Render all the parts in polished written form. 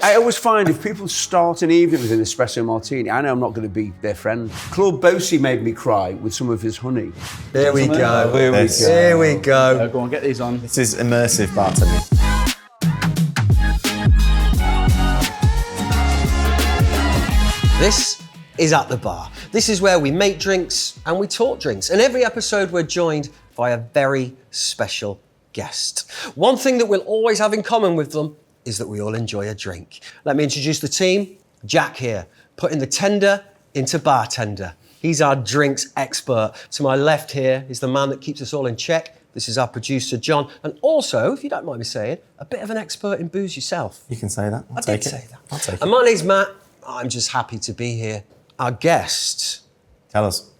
I always find if people start an evening with an espresso martini, I know I'm not going to be their friend. Claude Bosi made me cry with some of his honey. Here we go. Here we go. Go on, get these on. This is immersive bartending. This is At the Bar. This is where we make drinks and we talk drinks. And every episode we're joined by a very special guest. One thing that we'll always have in common with them is that we all enjoy a drink. Let me introduce the team. Jack here, putting the tender into bartender. He's our drinks expert. To my left here is the man that keeps us all in check. This is our producer, John. And also, if you don't mind me saying, a bit of an expert in booze yourself. You can say that. I did say that. I'll take it. And my name's Matt. I'm just happy to be here. Our guest, Tell us.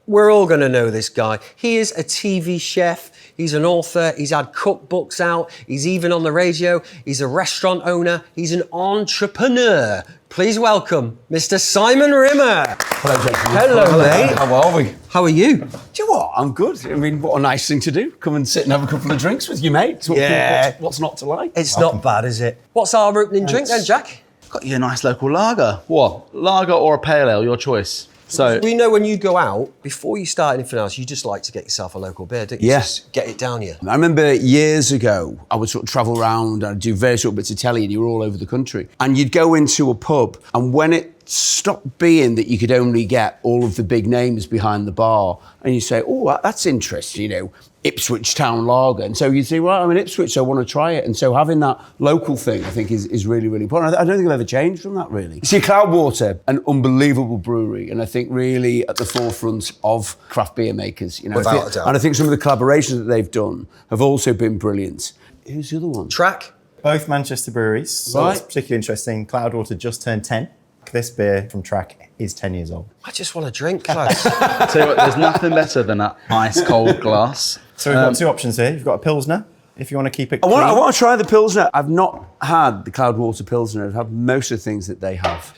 we're all going to know this guy. He is a TV chef. He's an author. He's had cookbooks out. He's even on the radio. He's a restaurant owner. He's an entrepreneur. Please welcome Mr. Simon Rimmer. Hello, gentlemen. Hello, mate. How are we? How are you? Do you know what? I'm good. I mean, what a nice thing to do. Come and sit and have a couple of drinks with your mates. What's not to like? It's not bad, is it? What's our opening drink then, Jack? Got you a nice local lager. What? Lager or a pale ale, your choice. So We know when you go out, before you start anything else, you just like to get yourself a local beer, don't you? Yes. Just get it down you. I remember years ago, I would sort of travel around, I'd do various little bits of telly, and you were all over the country. And you'd go into a pub, and when it stopped being that you could only get all of the big names behind the bar, and you say, oh, that's interesting, you know, Ipswich Town Lager. And so you'd say, well, I'm in Ipswich, so I want to try it. And so having that local thing, I think, is really, really important. I don't think I've ever changed from that, really. You see, Cloudwater, an unbelievable brewery, and I think really at the forefront of craft beer makers. You know, Without a doubt. And I think some of the collaborations that they've done have also been brilliant. Who's the other one? Track? Both Manchester breweries. So Right. it's particularly interesting. Cloudwater just turned 10. This beer from Track is 10 years old. I just want a drink, lads. tell you what, there's nothing better than an ice cold glass. So we've got two options here. You've got a Pilsner, if you want to keep it I clean. want to try the Pilsner. I've not had the Cloudwater Pilsner. I've had most of the things that they have.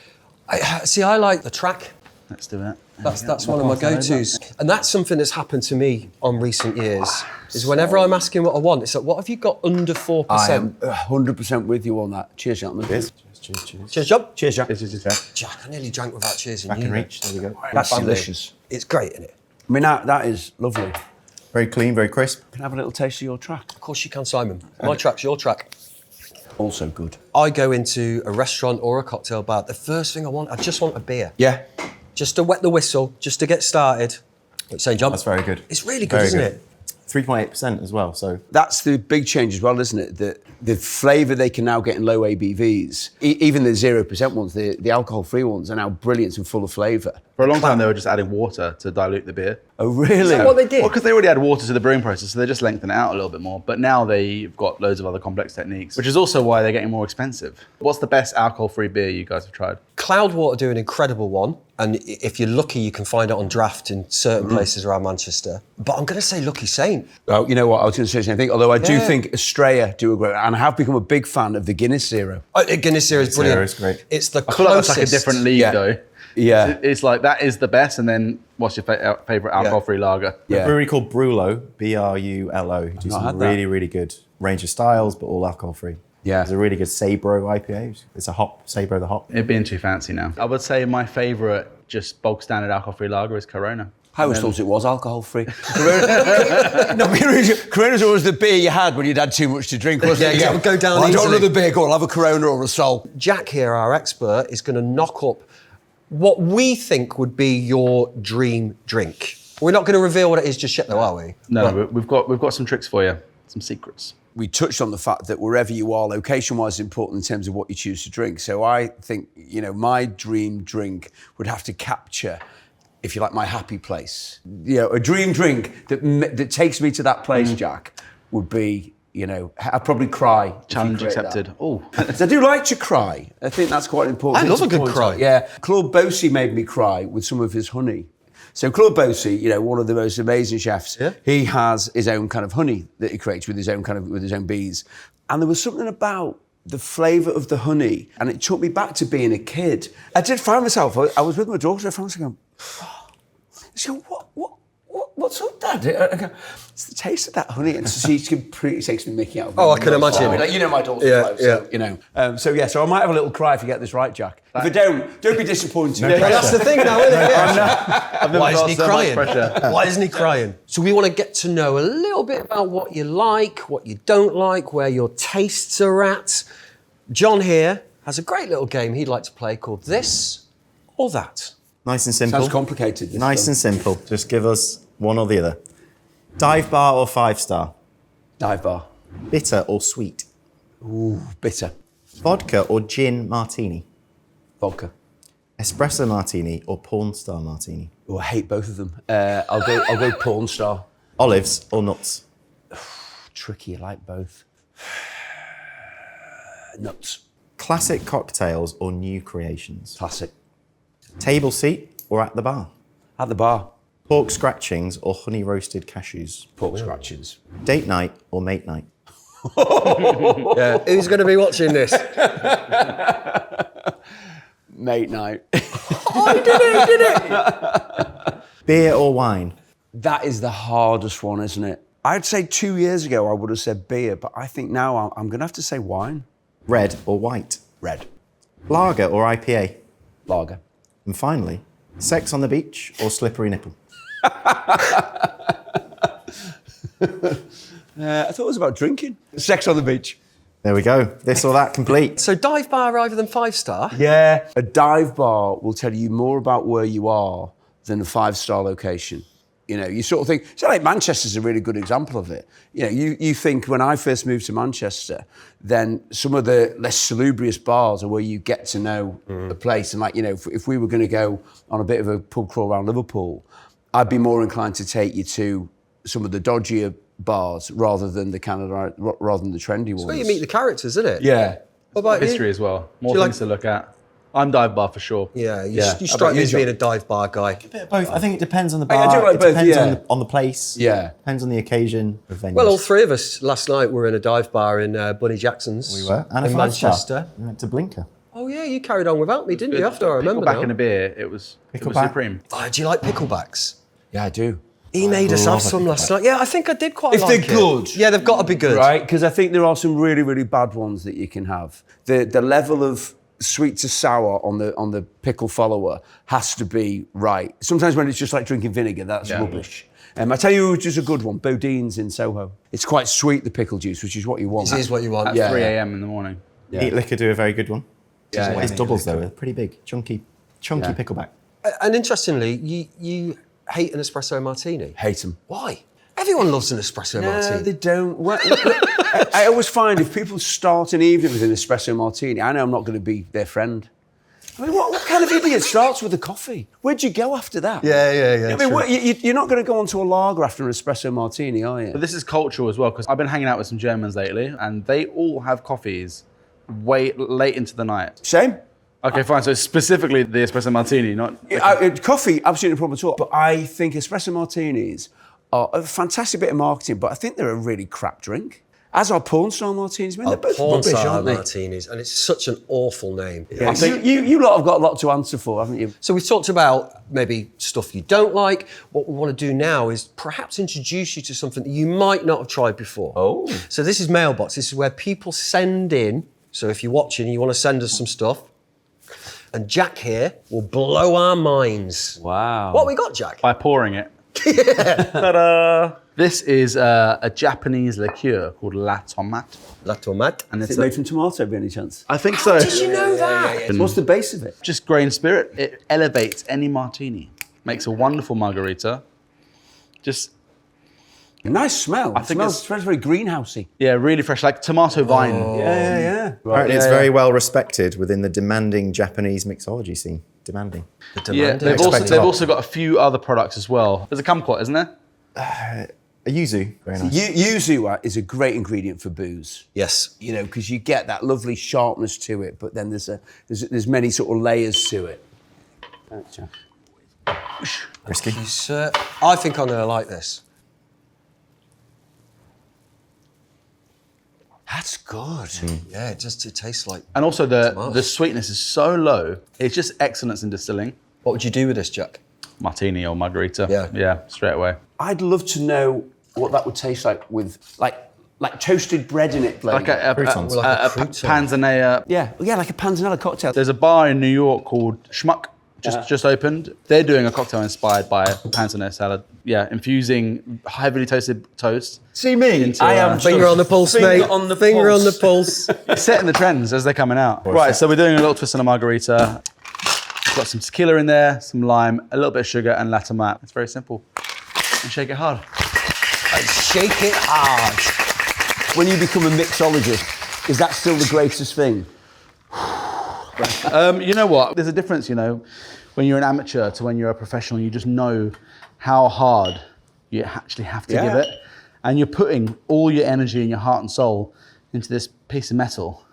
I like the Track. Let's do it. That's one of my go-tos. And that's something that's happened to me on recent years, is whenever I'm asking what I want, it's like, what have you got under 4%? I am 100% with you on that. Cheers, gentlemen. Cheers. Cheers, cheers. Cheers, John. Cheers, Jack. Jack, I nearly drank without cheersing Back you. in reach. There we go. That's Family. delicious. It's great, isn't it? I mean, that is lovely. Very clean, very crisp. Can I have a little taste of your Track? Of course you can, Simon. My track's your track. Also good. I go into a restaurant or a cocktail bar, the first thing I just want a beer. Yeah. Just to wet the whistle, just to get started. What you saying, John? That's very good. It's really good, Very isn't good. it? 3.8% as well, so That's the big change as well, isn't it? The flavour they can now get in low ABVs, even the 0% ones, the alcohol-free ones are now brilliant and full of flavour. For a long time, they were just adding water to dilute the beer. Oh, really? Is that what they did? Well, because they already had water to the brewing process, so they just lengthen it out a little bit more. But now they've got loads of other complex techniques, which is also why they're getting more expensive. What's the best alcohol-free beer you guys have tried? Cloudwater do an incredible one, and if you're lucky, you can find it on draft in certain places around Manchester. But I'm going to say Lucky Saint. Oh, you know what? I was going to say the same thing, although I do Yeah. think Estrella do a great, and I have become a big fan of the Guinness Zero. Guinness Zero is brilliant. Zero is great. It's the I feel like closest. that's like a different league, Yeah. though. Yeah. It's like, that is the best, and then what's your favourite alcohol-free lager? Yeah. a brewery called Brulo, B-R-U-L-O, who do not had some that. really, really good range of styles, but all alcohol-free. Yeah. There's a really good Sabro IPA. It's a hop, Sabro the hop. It'd being too fancy now. I would say my favourite, just bog standard alcohol-free lager is Corona. I always thought it was alcohol-free. Corona's always the beer you had when you'd had too much to drink, wasn't it? Yeah, it would go down I don't easily. want another beer, go on, I'll have a Corona or a Sol. Jack here, our expert, is going to knock up what we think would be your dream drink. We're not going to reveal what it is just yet, though, are we? No, we've got some tricks for you, some secrets. We touched on the fact that wherever you are, location-wise, is important in terms of what you choose to drink. So I think, you know, my dream drink would have to capture, if you like, my happy place. You know, a dream drink that takes me to that place, Jack, would be, you know, I'd probably cry. if you Challenge create accepted. that. Oh, I do like to cry. I think that's quite important. I love thing a to good point cry. out. Yeah, Claude Bosi made me cry with some of his honey. So Claude Bosi, you know, one of the most amazing chefs. Yeah. He has his own kind of honey that he creates with his own bees, and there was something about the flavour of the honey, and it took me back to being a kid. I did find myself. I was with my daughter. I found myself going, oh. She go, what what's up, Dad? I go, it's the taste of that honey. And so she completely takes me mickey out of me. Oh, I can imagine. Like, you know my daughter's life, so, you know. So I might have a little cry if you get this right, Jack. If I don't be disappointed. No Well, that's the thing now, isn't it? Yeah. I've never Why isn't felt he so much crying? pressure. Why isn't he crying? So we want to get to know a little bit about what you like, what you don't like, where your tastes are at. John here has a great little game he'd like to play called This or That. Nice and simple. Sounds complicated. This Nice stuff. and simple. Just give us one or the other. Dive bar or 5-star? Dive bar. Bitter or sweet? Ooh, bitter. Vodka or gin martini? Vodka. Espresso martini or porn star martini? Oh, I hate both of them. I'll go porn star. Olives or nuts? Tricky, I like both. Nuts. Classic cocktails or new creations? Classic. Table seat or at the bar? At the bar. Pork scratchings or honey roasted cashews? Pork scratchings. Date night or mate night? Yeah. Who's going to be watching this? Mate night. Beer or wine? That is the hardest one, isn't it? I'd say 2 years ago I would have said beer, but I think now I'm going to have to say wine. Red or white? Red. Lager or IPA? Lager. And finally, sex on the beach or slippery nipple? I thought it was about drinking. Sex on the beach. There we go. This or that complete. So dive bar rather than 5-star? Yeah. A dive bar will tell you more about where you are than a 5-star location. You know, you sort of think, so like Manchester's a really good example of it. You know, you think when I first moved to Manchester, then some of the less salubrious bars are where you get to know a place. And like, you know, if we were going to go on a bit of a pub crawl around Liverpool, I'd be more inclined to take you to some of the dodgier bars rather than the rather than the trendy ones. It's where you meet the characters, isn't it? Yeah. What about History you? as well. More Do you things to look at. I'm dive bar for sure. Yeah, you Yeah. strike me you, as being John? a dive bar guy. Both. I think it depends on the I bar. do like it both, depends yeah. on the place. Yeah. Depends on the occasion of venue. Well, all three of us last night were in a dive bar in Bunny Jackson's. we were. And a in 5-star. Manchester. We went to Blinker. Oh yeah, you carried on without me, didn't you? After I remember Back now. in a beer, it was Pickleback. supreme. Oh, do you like picklebacks? Yeah, I do. He made us have some last night. Yeah, I think I did quite If like they're it. good. Yeah, they've got to be good. Right, because I think there are some really, really bad ones that you can have. The level of sweet to sour on the pickle follower has to be right. Sometimes when it's just like drinking vinegar, that's rubbish. I tell you which is a good one, Bodine's in Soho. It's quite sweet, the pickle juice, which is what you want. This is what you want. At 3 a.m. in the morning. Yeah. Eat Liquor do a very good one. Yeah, His yeah. doubles, though, are pretty big. Chunky Yeah. pickleback. And interestingly, you hate an espresso martini. Hate them. Why? Everyone loves an espresso No, martini. they don't. Well, I always find if people start an evening with an espresso martini, I know I'm not going to be their friend. I mean, what kind of idiot starts with a coffee? Where'd you go after that? Yeah. I mean, you're not going to go on to a lager after an espresso martini, are you? But this is cultural as well, because I've been hanging out with some Germans lately, and they all have coffees way late into the night. Same. Okay, fine. So specifically the espresso martini, not... Coffee, absolutely no problem at all. But I think espresso martinis are a fantastic bit of marketing, but I think they're a really crap drink. As are porn star martinis. I mean, they're both Porn rubbish, star aren't they? martinis, and it's such an awful name. Yeah, you lot have got a lot to answer for, haven't you? So we've talked about maybe stuff you don't like. What we want to do now is perhaps introduce you to something that you might not have tried before. Oh. So this is Mailbox. This is where people send in. So if you're watching, you want to send us some stuff. And Jack here will blow our minds. Wow. What we got, Jack? By pouring it. Ta-da! This is a Japanese liqueur called La Tomate. La Tomate. And Is it's it made from tomato by any chance? I think so. Did you know that? What's the base of it? Just grain spirit. It elevates any martini. Makes a wonderful margarita. Just, A nice smell. I It think smells very greenhousey. yeah, really fresh, like tomato vine. Yeah. Apparently, it's very well respected within the demanding Japanese mixology scene. Demanding. Yeah, they've also got a few other products as well. There's a kumquat, isn't there? A yuzu, very nice. Yuzu is a great ingredient for booze. Yes. You know, because you get that lovely sharpness to it, but then there's many sort of layers to it. Thanks, Jack. Risky. Sir, I think I'm going to like this. That's good. Yeah, it tastes like... And also Tomato. the sweetness is so low. It's just excellence in distilling. What would you do with this, Jack? martini or margarita. Yeah. Yeah, straight away. I'd love to know what that would taste like with like toasted bread in it. Like a Croutons. panzanella. yeah, like a panzanella cocktail. There's a bar in New York called Schmuck, just opened. They're doing a cocktail inspired by panzanella salad. Yeah, infusing heavily toasted toast. See me? I am Finger on the pulse, Finger mate. on the Finger pulse. on the pulse. It's setting the trends as they're coming out. Right, so we're doing a little twist on a margarita. We've got some tequila in there, some lime, a little bit of sugar, and latte mat. It's very simple. And shake it hard. Shake it hard. When you become a mixologist, is that still the greatest thing? You know what? There's a difference, when you're an amateur to when you're a professional. You just know how hard you actually have to give it. And you're putting all your energy and your heart and soul into this piece of metal.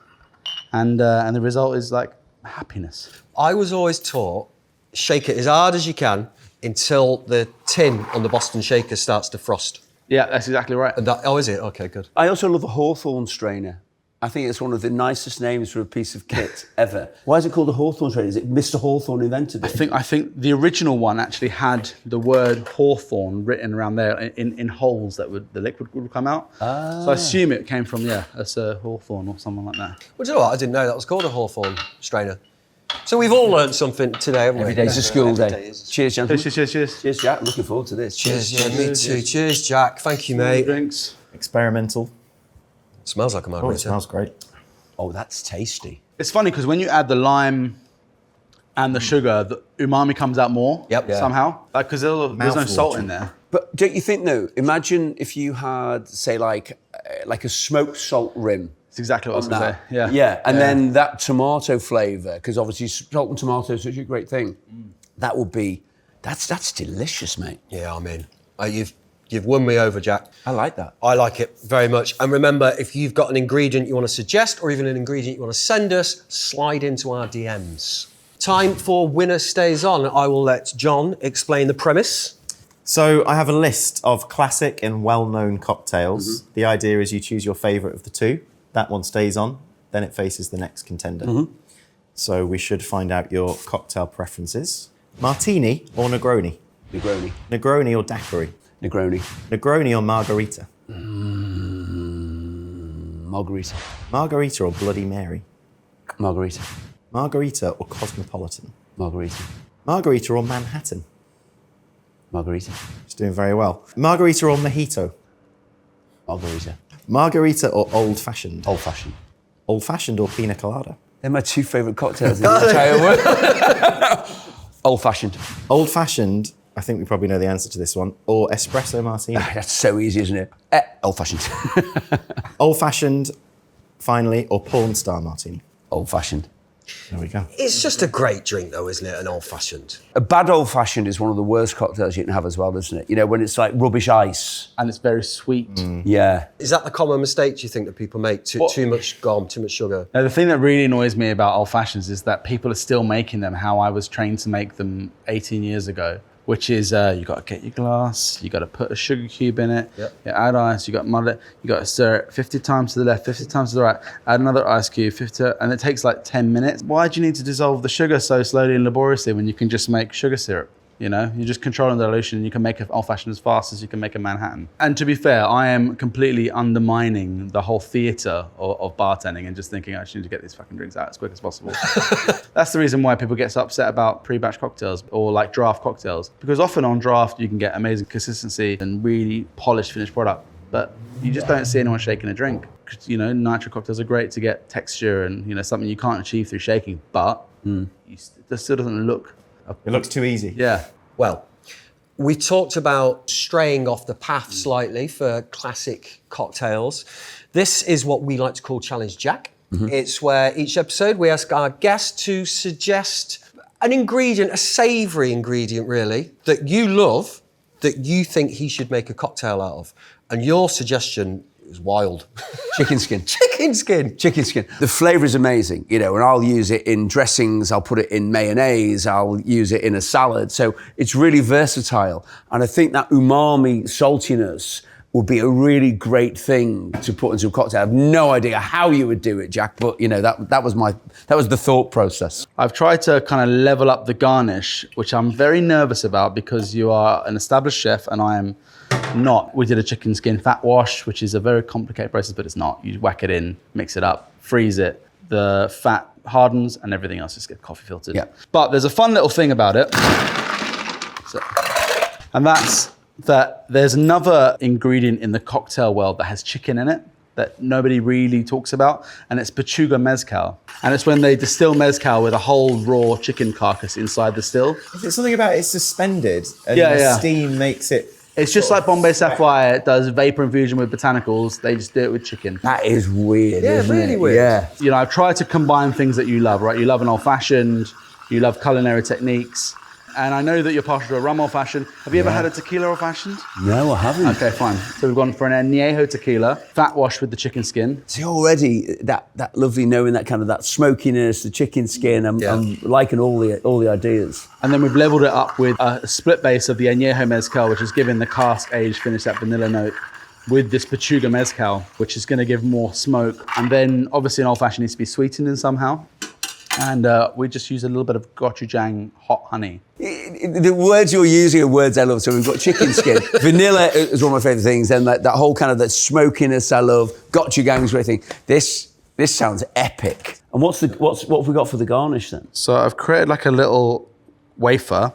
And the result is like happiness. I was always taught, shake it as hard as you can until the tin on the Boston shaker starts to frost. Yeah, that's exactly right. And that, is it? Okay, good. I also love a Hawthorne strainer. I think it's one of the nicest names for a piece of kit ever. Why is it called a Hawthorne strainer? Is it Mr. Hawthorne invented it? I think the original one actually had the word Hawthorne written around there in holes that the liquid would come out. So I assume it came from, a Sir Hawthorne or someone like that. Well, do you know what? I didn't know that was called a Hawthorne strainer. So we've all learned something today, haven't we? Every day's a school day. Cheers, gentlemen. Cheers. Cheers, Jack. Looking forward to this. Cheers, yeah, me too. Cheers, Jack. Thank you, mate. Drinks. Experimental. Smells like a Oh, margarita. it smells great. Oh, that's tasty. It's funny because when you add the lime and the sugar, the umami comes out more somehow. Because there's no Mouth salt watering. in there. But don't you think, though, imagine if you had, say, like a smoked salt rim. It's exactly what I was going to say. Yeah. Yeah, and then that tomato flavour, because obviously salt and tomato is such a great thing. That would be, that's delicious, mate. Yeah, I'm in. You've won me over, Jack. I like that. I like it very much. And remember, if you've got an ingredient you want to suggest or even an ingredient you want to send us, slide into our DMs. Time for Winner Stays On. I will let John explain the premise. So I have a list of classic and well-known cocktails. The idea is you choose your favourite of the two. That one stays on, then it faces the next contender. So we should find out your cocktail preferences. Martini or Negroni? Negroni. Negroni or daiquiri? Negroni. Negroni or Margarita? Margarita. Margarita or Bloody Mary? Margarita. Margarita or Cosmopolitan? Margarita. Margarita or Manhattan? Margarita. It's doing very well. Margarita or Mojito? Margarita. Margarita or Old Fashioned? Old Fashioned. Old Fashioned or Piña Colada? They're my two favourite cocktails in the entire world. Old Fashioned. Old Fashioned, I think we probably know the answer to this one, or Espresso Martini? That's so easy, isn't it? Old Fashioned. Old Fashioned, finally, or Porn Star Martini? Old Fashioned. There we go. It's just a great drink, though, isn't it? An old-fashioned. A bad Old Fashioned is one of the worst cocktails you can have as well, isn't it? You know, when it's like rubbish ice. And it's very sweet. Yeah. Is that the common mistake, do you think, that people make? Too much gum, too much sugar? Now, the thing that really annoys me about old fashions is that people are still making them how I was trained to make them 18 years ago, which is you got to get your glass, you got to put a sugar cube in it, you add ice, you got to muddle it, you got to stir it 50 times to the left, 50 times to the right, add another ice cube, 50, and it takes like 10 minutes. Why do you need to dissolve the sugar so slowly and laboriously when you can just make sugar syrup? You know, you're just controlling the dilution and you can make an old-fashioned as fast as you can make a Manhattan. And to be fair, I am completely undermining the whole theatre of bartending and just thinking I just need to get these fucking drinks out as quick as possible. That's the reason why people get so upset about pre-batch cocktails or like draft cocktails. Because often on draft, you can get amazing consistency and really polished finished product. But you just don't see anyone shaking a drink. You know, nitro cocktails are great to get texture and, you know, something you can't achieve through shaking. But it still doesn't look... It looks too easy. Yeah. Well, we talked about straying off the path slightly for classic cocktails. This is what we like to call Challenge Jack. It's where each episode we ask our guest to suggest an ingredient, a savoury ingredient really, that you love, that you think he should make a cocktail out of. And your suggestion is wild. Chicken skin. Chicken skin. Chicken skin. The flavour is amazing, you know, and I'll use it in dressings, I'll put it in mayonnaise, I'll use it in a salad. So it's really versatile. And I think that umami saltiness would be a really great thing to put into a cocktail. I have no idea how you would do it, Jack, but you know, that was the thought process. I've tried to kind of level up the garnish, which I'm very nervous about because you are an established chef and I am not. We did a chicken skin fat wash, which is a very complicated process, but it's not. You whack it in, mix it up, freeze it. The fat hardens and everything else just gets coffee filtered. Yeah. But there's a fun little thing about it. And that's that there's another ingredient in the cocktail world that has chicken in it that nobody really talks about, and it's Pechuga mezcal. And it's when they distill mezcal with a whole raw chicken carcass inside the still. Is it something about it's suspended and Yeah, the yeah. steam makes it... It's just like Bombay Sapphire does vapor infusion with botanicals. They just do it with chicken. That is weird, Yeah, isn't really it? weird. Yeah. You know, I've tried to combine things that you love, right? You love an old fashioned, you love culinary techniques. And I know that you're partial to a rum old fashioned. Have you ever had a tequila old fashioned? No, I haven't. Okay, fine. So we've gone for an añejo tequila, fat wash with the chicken skin. See, already that lovely knowing that kind of that smokiness, the chicken skin. I'm liking all the ideas. And then we've leveled it up with a split base of the añejo mezcal, which is giving the cask age finish, that vanilla note, with this Pechuga mezcal, which is going to give more smoke. And then obviously an old fashioned needs to be sweetened in somehow. And we just use a little bit of gochujang hot honey. The words you're using are words I love. So we've got chicken skin. Vanilla is one of my favourite things. And that whole kind of that smokiness I love. Gochujang is a great thing. This sounds epic. And what have we got for the garnish then? So I've created like a little wafer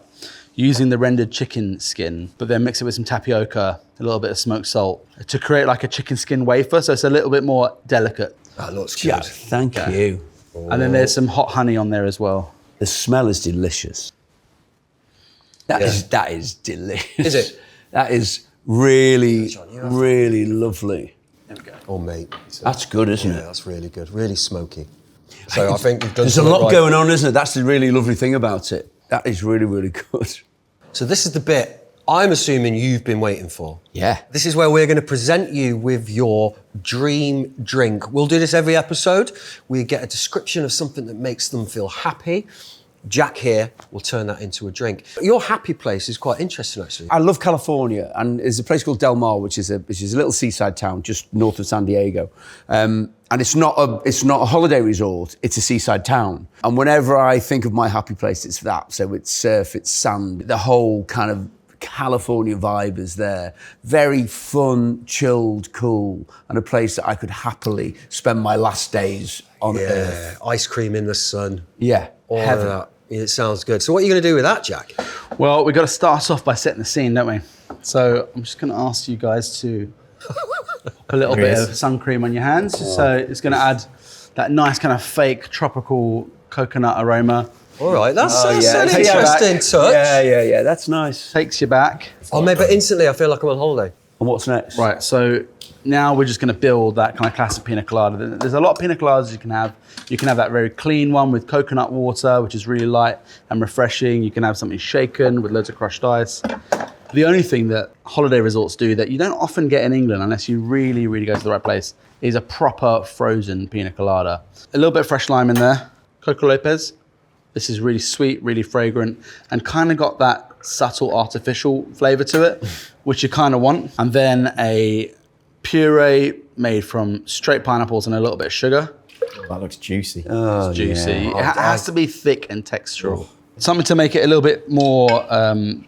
using the rendered chicken skin, but then mix it with some tapioca, a little bit of smoked salt to create like a chicken skin wafer. So it's a little bit more delicate. That looks good. Jack, thank you. And then there's some hot honey on there as well. The smell is delicious. That is delicious. Is it? That is really, really lovely. There we go. Oh, mate. That's good, isn't Yeah, it? that's really good. Really smoky. So I think you've done There's a something lot right. going on, isn't it? That's the really lovely thing about it. That is really, really good. So this is the bit I'm assuming you've been waiting for. Yeah. This is where we're going to present you with your dream drink. We'll do this every episode. We get a description of something that makes them feel happy. Jack here will turn that into a drink. Your happy place is quite interesting, actually. I love California, and there's a place called Del Mar, which is a little seaside town just north of San Diego. And it's not a holiday resort, it's a seaside town. And whenever I think of my happy place, it's that. So it's surf, it's sand, the whole kind of California vibe is there. Very fun, chilled, cool, and a place that I could happily spend my last days on Earth. Ice cream in the sun. Yeah, All heaven. of that. It sounds good. So what are you going to do with that, Jack? Well, we've got to start off by setting the scene, don't we? So I'm just going to ask you guys to put a little bit of sun cream on your hands. So it's going to add that nice kind of fake tropical coconut aroma. All right, that's an Take you interesting back. touch. Yeah, that's nice. Takes you back. Oh, mate, but instantly I feel like I'm on holiday. And what's next? Right, so now we're just going to build that kind of classic pina colada. There's a lot of pina coladas you can have. You can have that very clean one with coconut water, which is really light and refreshing. You can have something shaken with loads of crushed ice. The only thing that holiday resorts do that you don't often get in England unless you really, really go to the right place is a proper frozen pina colada. A little bit of fresh lime in there. Coco Lopez. This is really sweet, really fragrant, and kind of got that subtle artificial flavor to it, which you kind of want. And then a puree made from straight pineapples and a little bit of sugar. That looks juicy. Oh, It's juicy. yeah. It has to be thick and textural. Something to make it a little bit more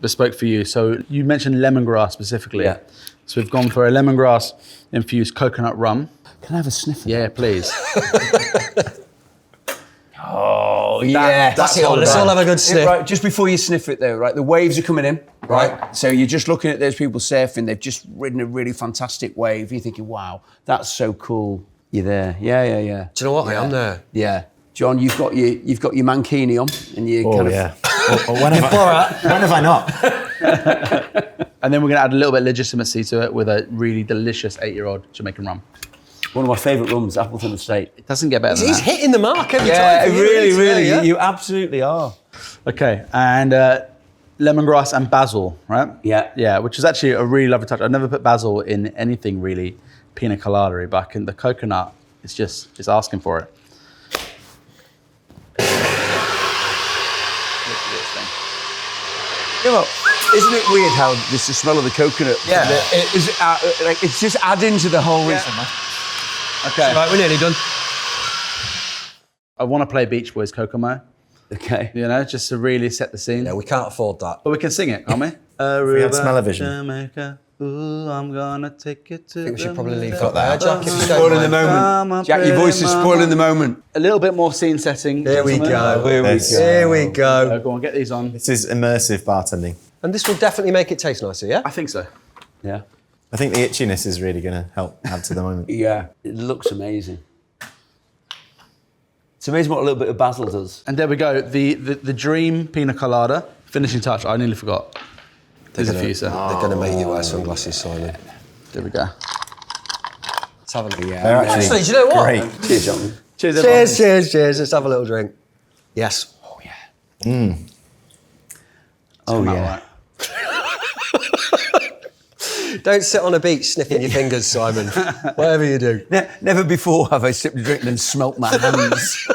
bespoke for you. So you mentioned lemongrass specifically. Yeah. So we've gone for a lemongrass infused coconut rum. Can I have a sniff of Yeah, please. Oh, yeah. That's it. Let's all have a good sniff. Right, just before you sniff it though, right, the waves are coming in, right? So you're just looking at those people surfing, they've just ridden a really fantastic wave. You're thinking, wow, that's so cool. You're there. Yeah. Do you know what? I am there. Yeah. John, you've got your mankini on and you kind of... When have I not? And then we're going to add a little bit of legitimacy to it with a really delicious 8-year-old Jamaican rum. One of my favourite rums, Appleton Estate. It doesn't get better than He's that. hitting the mark every Yeah, time. really. You absolutely are. Okay, and lemongrass and basil, right? Yeah. Yeah, which is actually a really lovely touch. I've never put basil in anything really pina colada, but the coconut is just asking for it. Look at this thing. Yeah, well, Isn't it weird how just the smell of the coconut? Yeah. It's just adding to the whole reason. Okay. Right, we're nearly done. I want to play Beach Boys Kokomo, Okay. you know, just to really set the scene. Yeah, we can't afford that. But we can sing it, can't we? We had Smell-O-Vision. Jamaica. Ooh, I'm gonna take it to I think we should probably leave Got that that. there, Jack, if you don't Spoiling the mind. moment. Jack, your voice is spoiling the moment. A little bit more scene setting. Here we gentlemen. go. Yes. Here we go. Go on, get these on. This is immersive bartending. And this will definitely make it taste nicer, yeah? I think so. Yeah. I think the itchiness is really going to help add to the moment. Yeah. It looks amazing. It's amazing what a little bit of basil does. And there we go. The dream Piña Colada. Finishing touch. I nearly forgot. There's a few, sir. They're going to make you wear sunglasses, Simon. There we go. Let's have a look. Yeah. They're Actually, actually do you know what? great. Cheers, John. Cheers, everyone. Cheers. Let's have a little drink. Yes. Oh, yeah. Oh, yeah. Don't sit on a beach sniffing your fingers, Simon. Whatever you do. Never before have I sipped a drink and then smelt my hands.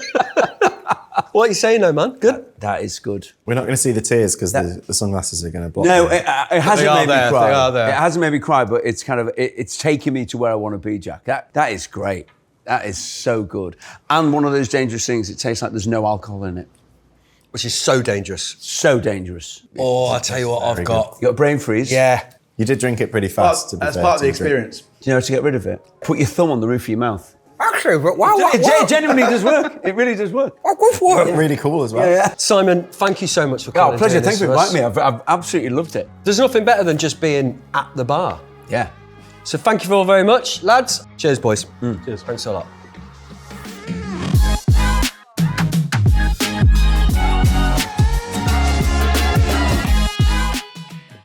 What are you saying, though, man? Good? That is good. We're not going to see the tears because the sunglasses are going to block. No, it. it hasn't made me cry. They are there. It hasn't made me cry, but it's kind of it's taken me to where I want to be, Jack. That is great. That is so good. And one of those dangerous things. It tastes like there's no alcohol in it. Which is so dangerous. So dangerous. Oh, I tell you what I've got. You got a brain freeze? Yeah. You did drink it pretty fast. to be That's fair part of to the drink. experience. Do you know how to get rid of it? Put your thumb on the roof of your mouth. Actually, wow. It genuinely does work. It really does work. Really cool as well. Yeah. Simon, thank you so much for coming. Oh, pleasure. and doing Thanks for this inviting for us. me. I've absolutely loved it. There's nothing better than just being at the bar. Yeah. So thank you all very much, lads. Cheers, boys. Cheers. Thanks a lot.